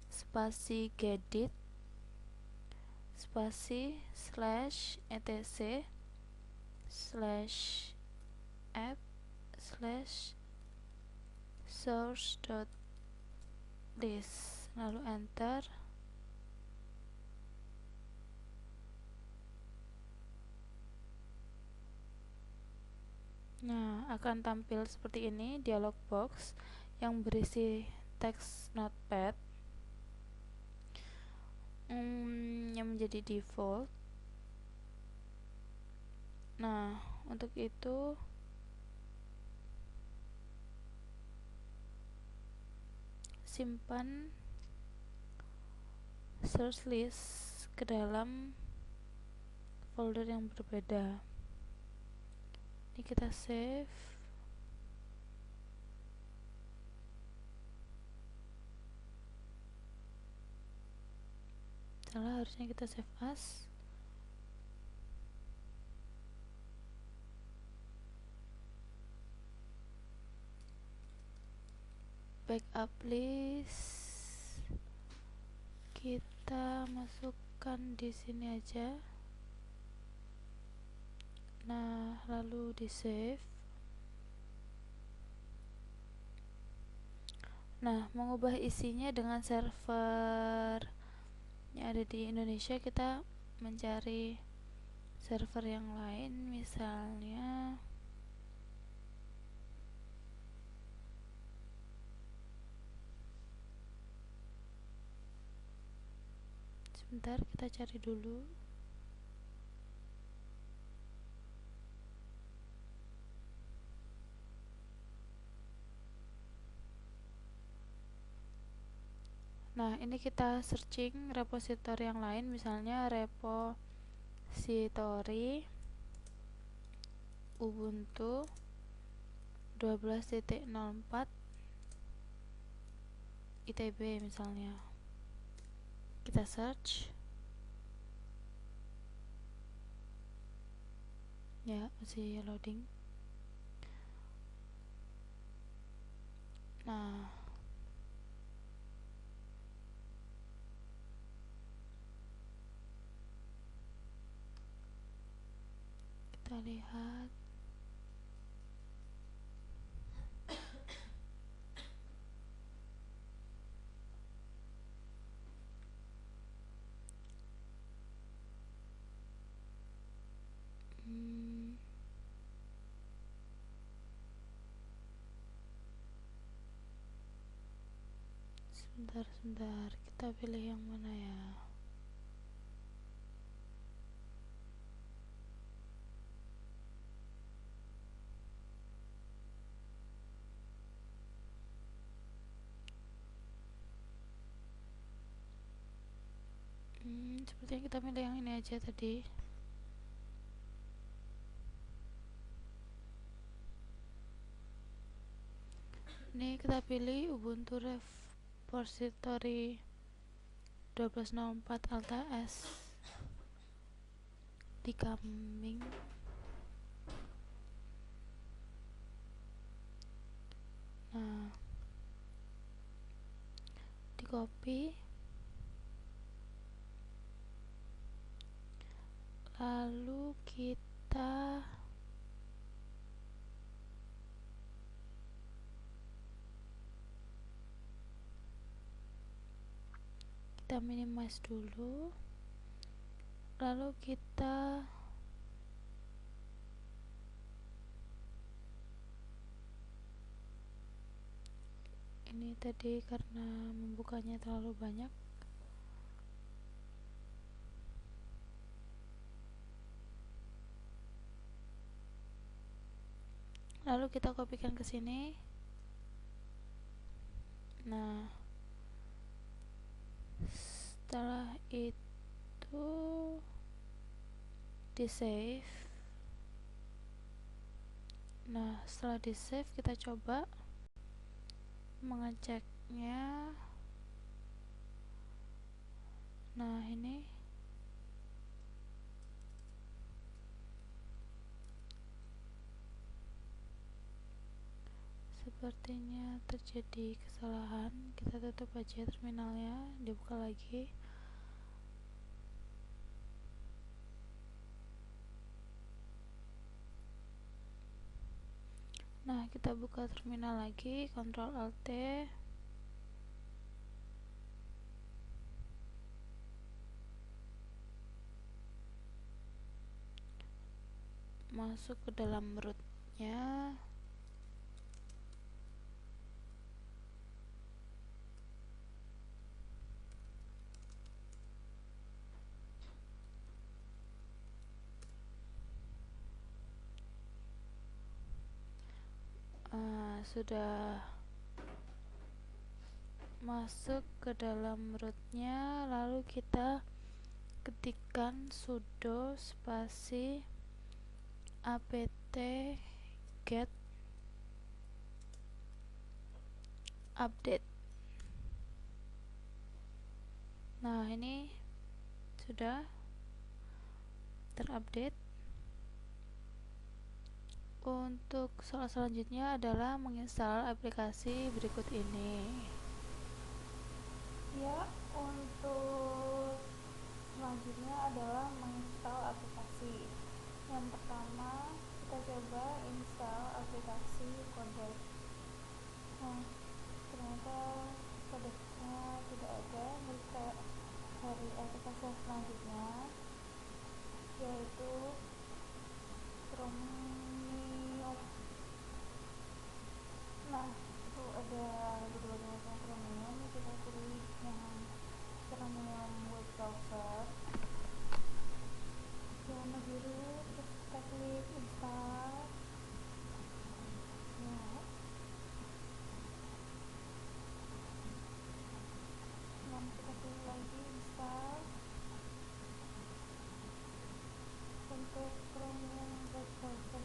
spasi gedit spasi slash etc slash app slash source.list, lalu enter. Nah, akan tampil seperti ini dialog box yang berisi teks notepad yang menjadi default. Nah, untuk itu simpan source list ke dalam folder yang berbeda. Ini kita save. Salah, harusnya kita save as. Backup list kita masukkan di sini aja. Nah, lalu di save. Nah, mengubah isinya dengan server yang ada di Indonesia, kita mencari server yang lain, misalnya sebentar, kita cari dulu. Nah, ini kita searching repositori yang lain, misalnya repositori Ubuntu 12.04 ITB misalnya. Kita search. Ya, masih loading. Nah, kita lihat. Sebentar, kita pilih yang mana ya? Sepertinya kita pilih yang ini aja tadi. Ini kita pilih Ubuntu Repository 12.04 Alta S di kambing. Nah, di copy, lalu kita minimize dulu, lalu kita ini tadi karena membukanya terlalu banyak, lalu kita kopikan ke sini. Nah, setelah itu di save. Nah, setelah di save kita coba mengeceknya. Nah, ini sepertinya terjadi kesalahan. Kita tutup aja terminalnya, dibuka lagi. Nah, kita buka terminal lagi, Ctrl Alt T. Masuk ke dalam rootnya. Sudah masuk ke dalam rootnya, lalu kita ketikkan sudo spasi apt get update. Nah, ini sudah terupdate. Untuk soal selanjutnya adalah menginstal aplikasi berikut ini. Ya, untuk selanjutnya adalah menginstal aplikasi. Yang pertama, kita coba install aplikasi Codec. Nah, ternyata Codecnya tidak ada. Kita cari aplikasi yang selanjutnya, yaitu Chromium. Nah, itu ada berbagai macam Chromium. Kita pilih yang Chromium web browser warna biru, terus kita klik install. Ya, dan kita pilih lagi install. Untuk Chromium web browser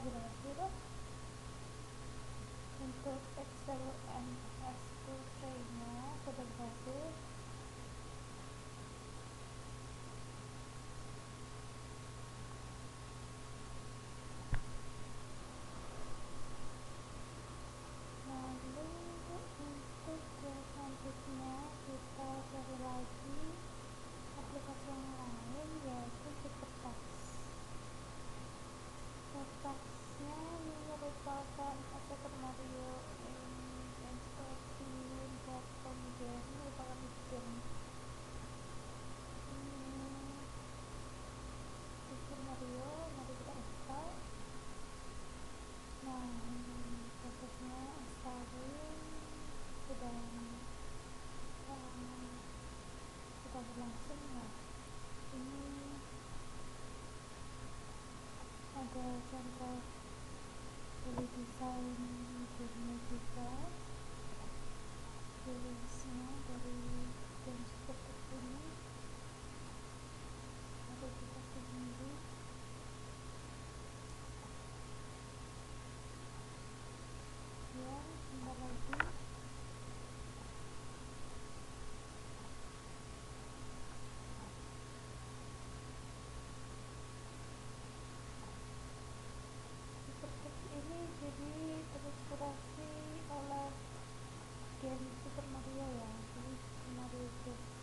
berhasil untuk Excel MS2 tray-nya sudah berhasil. Lalu untuk selanjutnya kita cari lagi aplikasi yang lain, yaitu Supertax. Supertaxnya ini merupakan Super Mario Instruction platform game, merupakan game Super Mario. Mari kita install. Nah, prosesnya installing sudah berlangsung. Nah, ini ada contoh dari desain gamenya juga, rilisnya dari game Supertax ini. Mari kita tunggu. Ya, sebentar lagi. Supertax ini jadi terinspirasi oleh game Super Mario ya, jadi Super Mario Bros.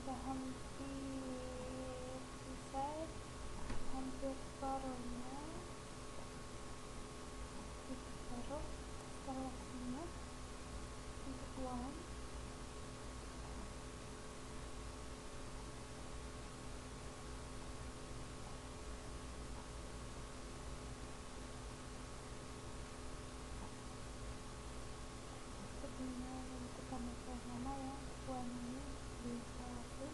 udah hampir selesai, hampir separuhnya, separuh setelah sini untuk uang. Sebelumnya menentukan yang mana ya uang ini bisa satu.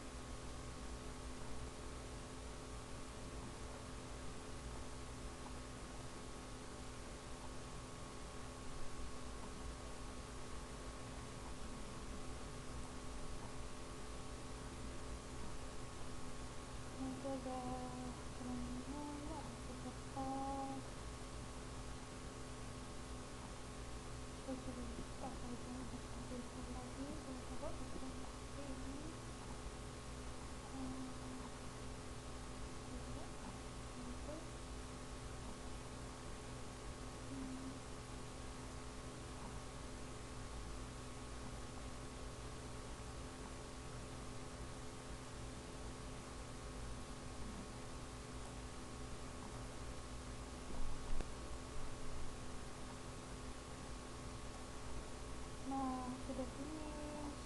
Nanti ada kerangnya, ada kertas. Saya juga tak tahu bisa lagi kalau seperti ini. Nah, sudah finish.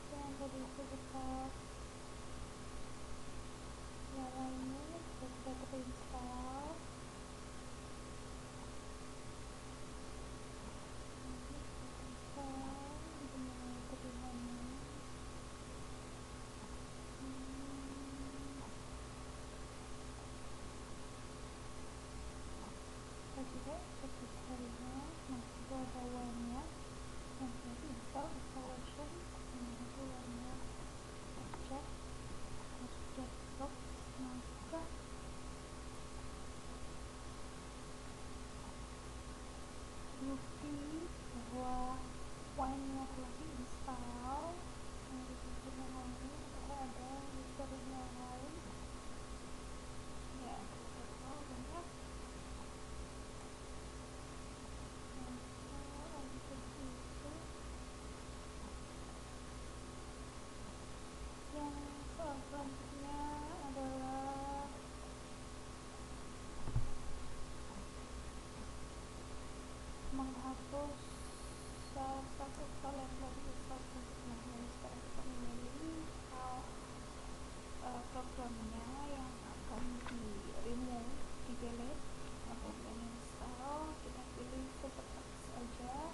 Yang tadi itu bekas yang lainnya sudah terinstall. Ini terinstall dengan terlihatnya. Kita juga cek detailnya. Nah, itu ada uangnya yang sudah diinstal, installation. Nah, itu uangnya cek masuk desktop, maka bukti bahwa filenya telah diinstal. Nah, di sisi yang lain ada history yang lain ya, total banyak. Nah, seperti itu. Yang soal selanjutnya adalah menghapus salah satu file yang telah diinstal sebelumnya. Nah, sekarang kita memilih programnya yang akan di remove, di delete atau uninstall. Kita pilih super text aja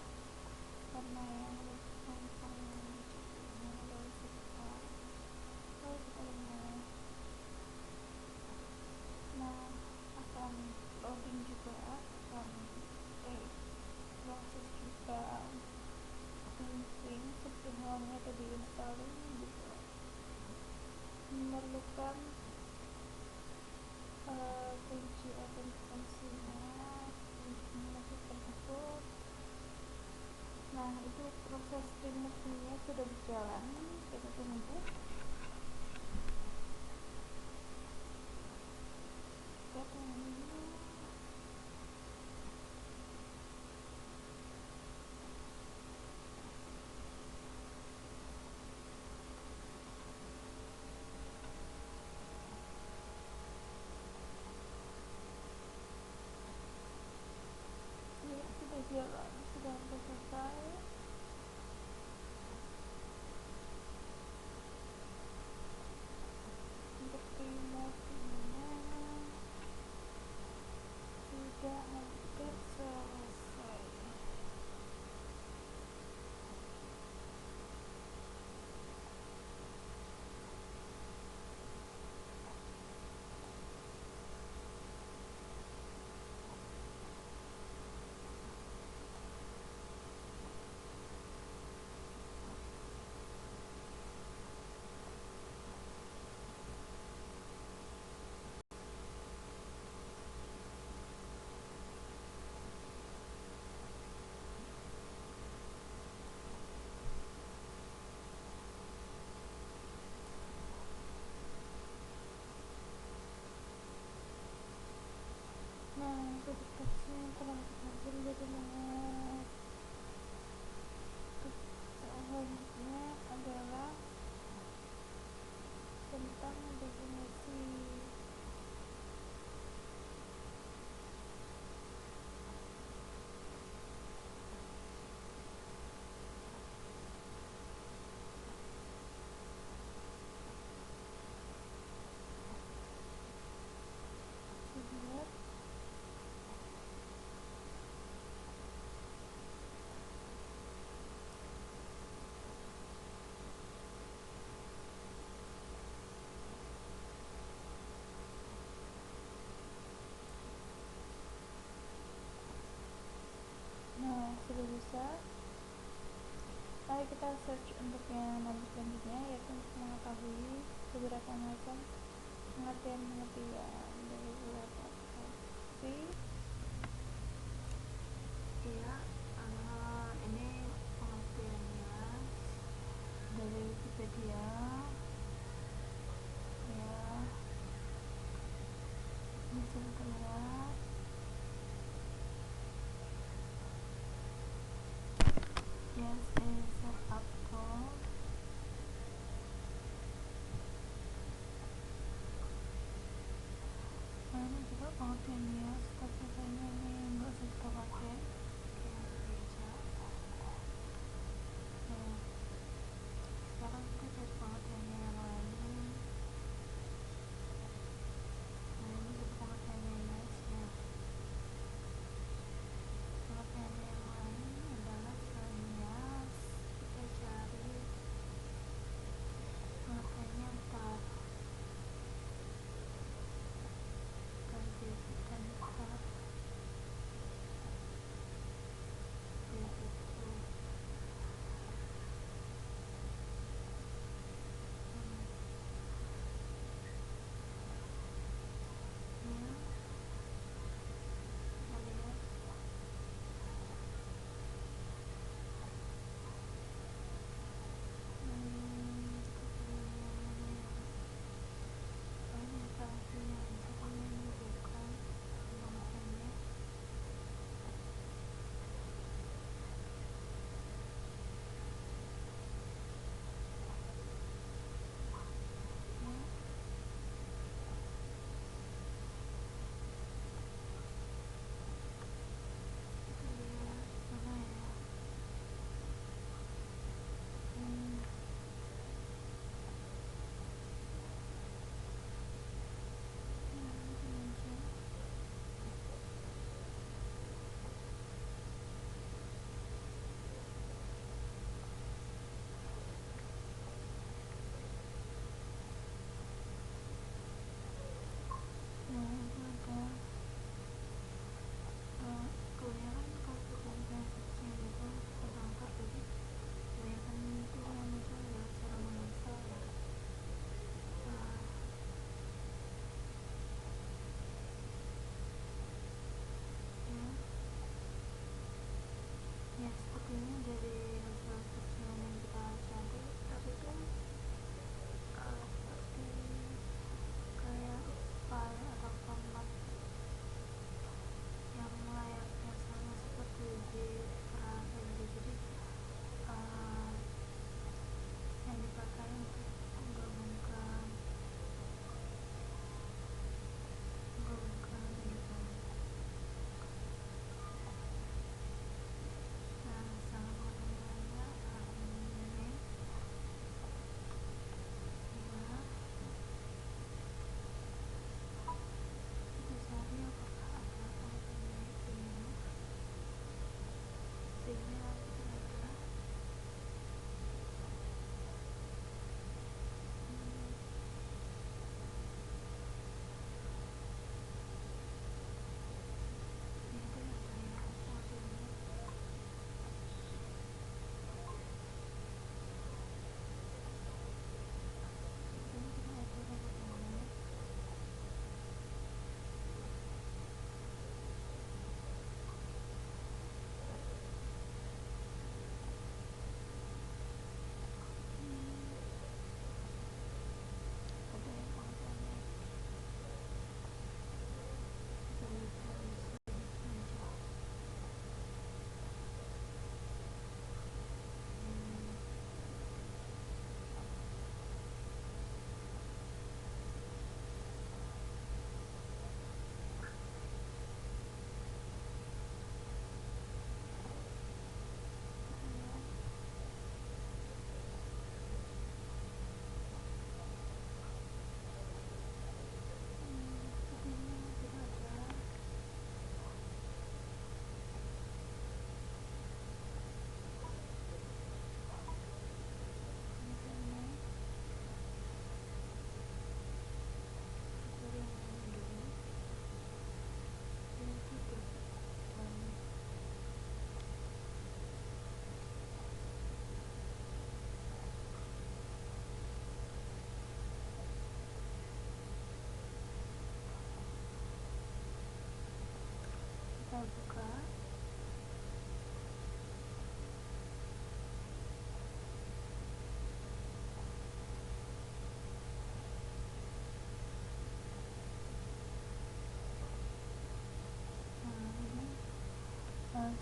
karena yang gampang dicarinya adalah super text. Lalu kita remove. Nah, akan loading juga, akan proses juga penting seperti halnya tadi installing juga memerlukan kunci autentikasinya untuk melakukan tersebut. Nah, itu proses remove-nya sudah berjalan, kita tunggu. Sudah jalan, sudah selesai. Untuk remove ininya kita search untuk yang nomor selanjutnya, yaitu untuk mengetahui beberapa macam pengertian-pengertian dari beberapa topik. Iya, ini pengertiannya Dari Wikipedia ya, bisa kita lihat. Yes, is up to. Nah, ini juga pengertian yes, tapi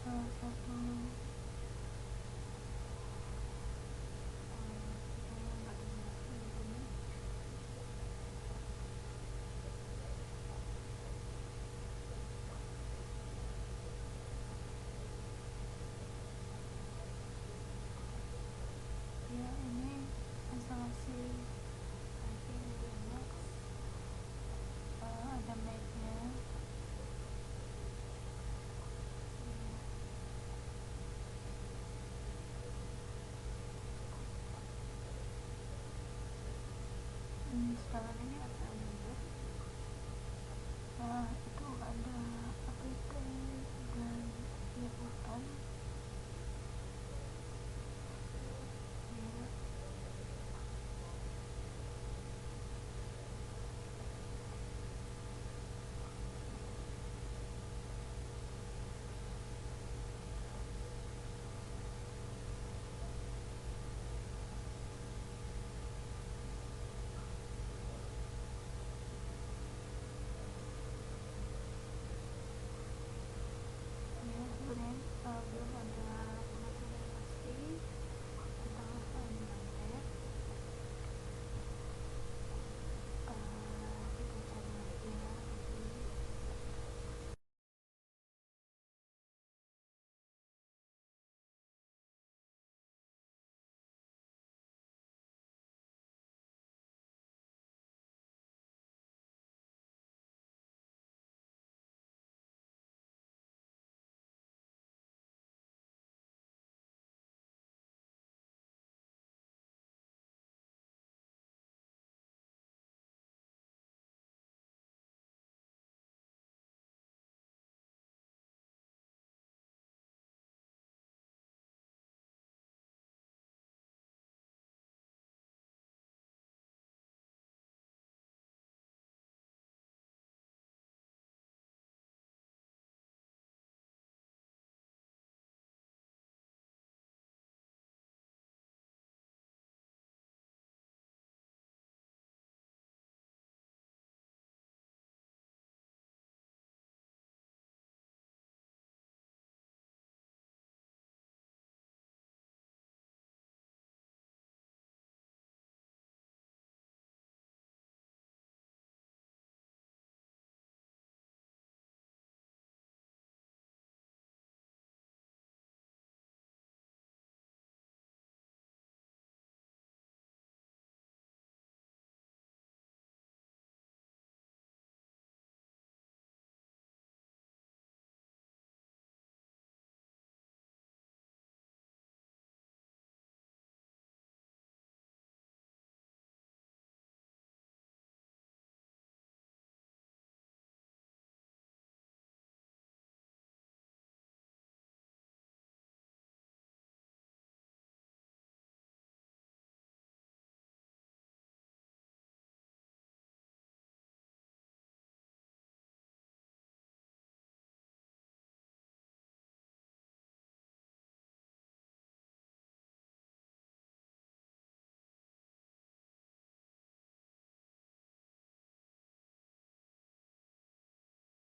sama-sama.